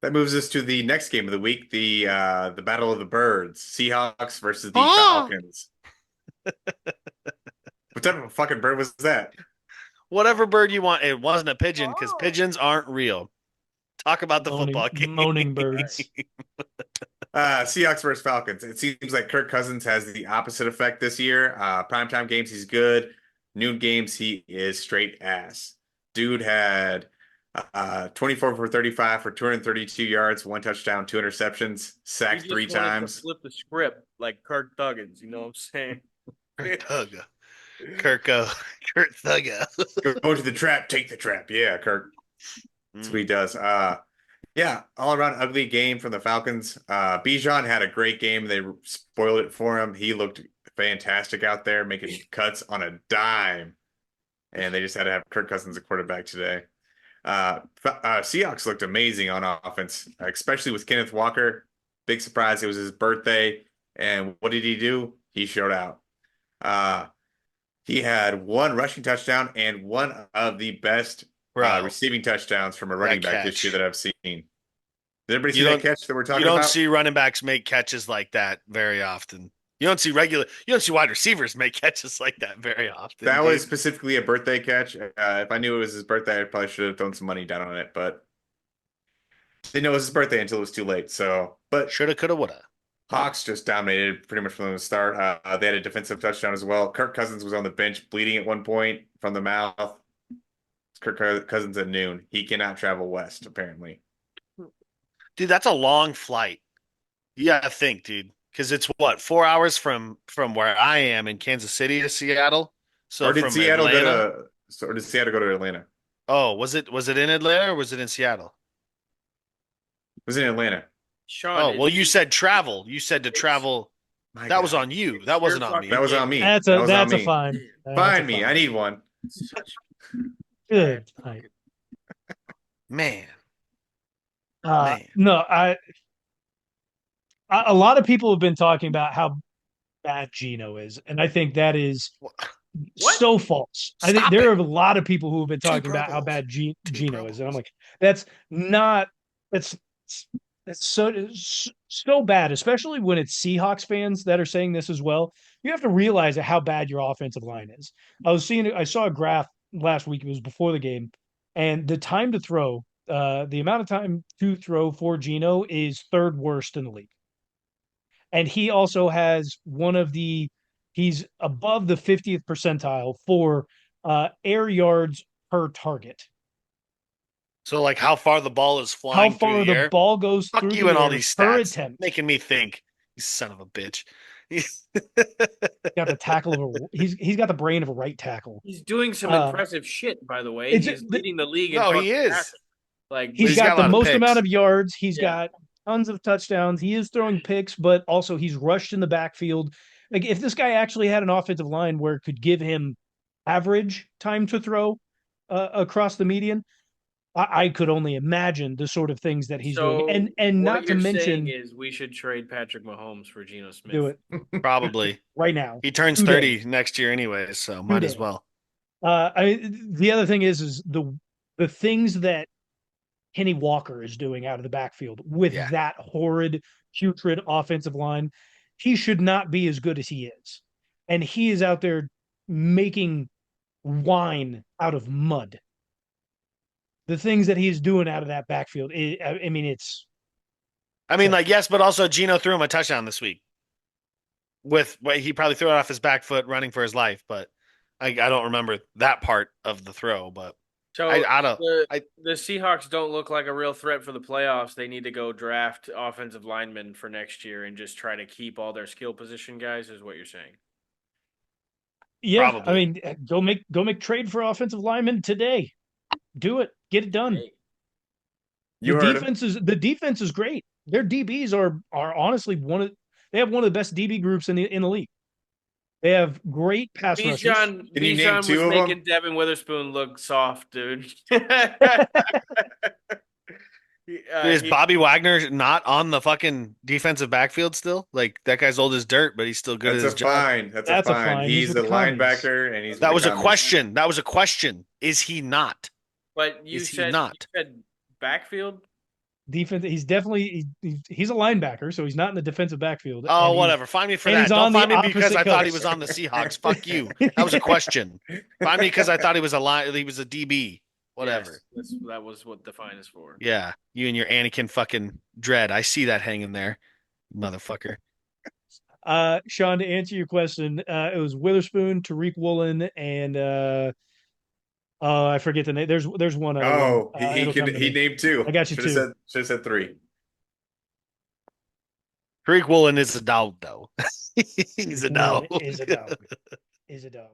That moves us to the next game of the week, the Battle of the Birds, Seahawks versus the Ah, Falcons. What type of fucking bird was that? whatever bird you want. It wasn't a pigeon because pigeons aren't real. Talk about the Moaning, football game. moaning birds. Seahawks versus Falcons. It seems like Kirk Cousins has the opposite effect this year. Primetime games, he's good. Noon games, he is straight ass. Dude had 24 for 35 for 232 yards, one touchdown, two interceptions, He sacked three just wanted to times. flip the script like Kirk Thuggins. You know what I'm saying? Kurt Thugga. Kirko. Kurt Thugga. Go to the trap, take the trap. Yeah, Kirk. That's what he does. Yeah, all around ugly game from the Falcons. Bijan had a great game. They spoiled it for him. He looked fantastic out there, making cuts on a dime. And they just had to have Kirk Cousins a quarterback today. Seahawks looked amazing on offense, especially with Kenneth Walker. Big surprise. It was his birthday. And what did he do? He showed out. Uh, he had one rushing touchdown and one of the best Bro, receiving touchdowns from a that running back this year catch. that I've seen. Did everybody You see that don't catch that we're you talking don't about? see running backs make catches like that very often. You don't see wide receivers make catches like that very often, That was dude. specifically a birthday catch. If I knew it was his birthday, I probably should have thrown some money down on it, but didn't know it was his birthday until it was too late. So, but Shoulda, coulda, woulda. Hawks just dominated pretty much from the start. They had a defensive touchdown as well. Kirk Cousins was on the bench bleeding at one point from the mouth. Cousins at noon. He cannot travel west, apparently. Dude, that's a long flight. You gotta think, dude. Because it's what, 4 hours from where I am in Kansas City to Seattle. So Or did from Seattle go Atlanta. or did Seattle go to Atlanta? Oh, was it in Atlanta or was it in Seattle? It was in Atlanta. Sean, Oh, well, you said travel. You said to it's travel. My That was God. on you. it's That your wasn't on That me. fucking was on game. me. That was on That's a me. fine. That's a Find me. I fine. need one. Such Good bad night. Man, man. No, a lot of people have been talking about how bad Geno is, and I think that is What? so false. I think Stop there it. are a lot of people who have been Two talking Pro about how Bowls. bad Two Pro Geno is, and I'm Bowls. like, that's not that's that's so bad, especially when it's Seahawks fans that are saying this as well. You have to realize how bad your offensive line is. I saw a graph last week. It was before the game, and the time to throw, the amount of time to throw for Geno is third worst in the league. And he also has he's above the 50th percentile for air yards per target. So, like, how far the ball is How flying through far the the air? ball goes Fuck through you the and all air these per stats, attempt. making me think. You son of a bitch. Got the tackle of a he's got the brain of a right tackle. He's doing some Uh, impressive shit, by the way. it's He is leading the league in No, he fucking is. passing. Like, But he's he's got got a the lot of most amount picks. of yards. He's yeah. got tons of touchdowns. He is throwing picks, but also he's rushed in the backfield. Like if this guy actually had an offensive line where it could give him average time to throw across the median, I could only imagine the sort of things that he's doing. So And what not to you're saying mention is we should trade Patrick Mahomes for Geno do Smith. it Probably. right now He turns today 30 next year anyway, so might as today. well. The other thing is the things that Kenny Walker is doing out of the backfield Yeah. with that horrid, putrid offensive line. He should not be as good as he is. And he is out there making wine out of mud. The things that he's doing out of that backfield, I mean, it's I mean, like, yes, but also Geno threw him a touchdown this week. He probably threw it off his back foot running for his life, but I don't remember that part of the throw. But So I don't. the Seahawks don't look like a real threat for the playoffs. They need to go draft offensive linemen for next year and just try to keep all their skill position guys, is what you're saying. yeah. I Probably. mean, go make trade for offensive linemen today. Do it. Get it done. Hey, The You heard him. defense is great. Their DBs are honestly they have one of the best DB groups in the league. They have great pass rushers. Can you name Bijan was two of them? making Devin Witherspoon look soft, dude. Is Bobby Wagner not on the fucking defensive backfield still? Like, that guy's old as dirt, but he's still good at That's his a job. fine. That's a That's a fine. fine. He's He's with a the commies. linebacker and he's with That the was a commies. question. That was a question. Is he not? But you Is he said not? backfield. defense. He's definitely he's a linebacker, so he's not in the defensive backfield. Oh, and he's- whatever. Find me for and that. he's Don't on the find me because opposite I thought he coast. was on the Seahawks. Fuck you. That was a question. Find me because I thought he was a line. He was a DB. Whatever. Yes, that was what the fine is for. Yeah, you and your Anakin fucking dread. I see that hanging there, motherfucker. Sean, to answer your question, it was Witherspoon, Tariq Woolen, and I forget the name. There's one other one. Oh, It'll come to he me. named two. I got you two. Should have said three. Tariq Woolen is a dog, though. He's a dog. Is a dog. Is a dog.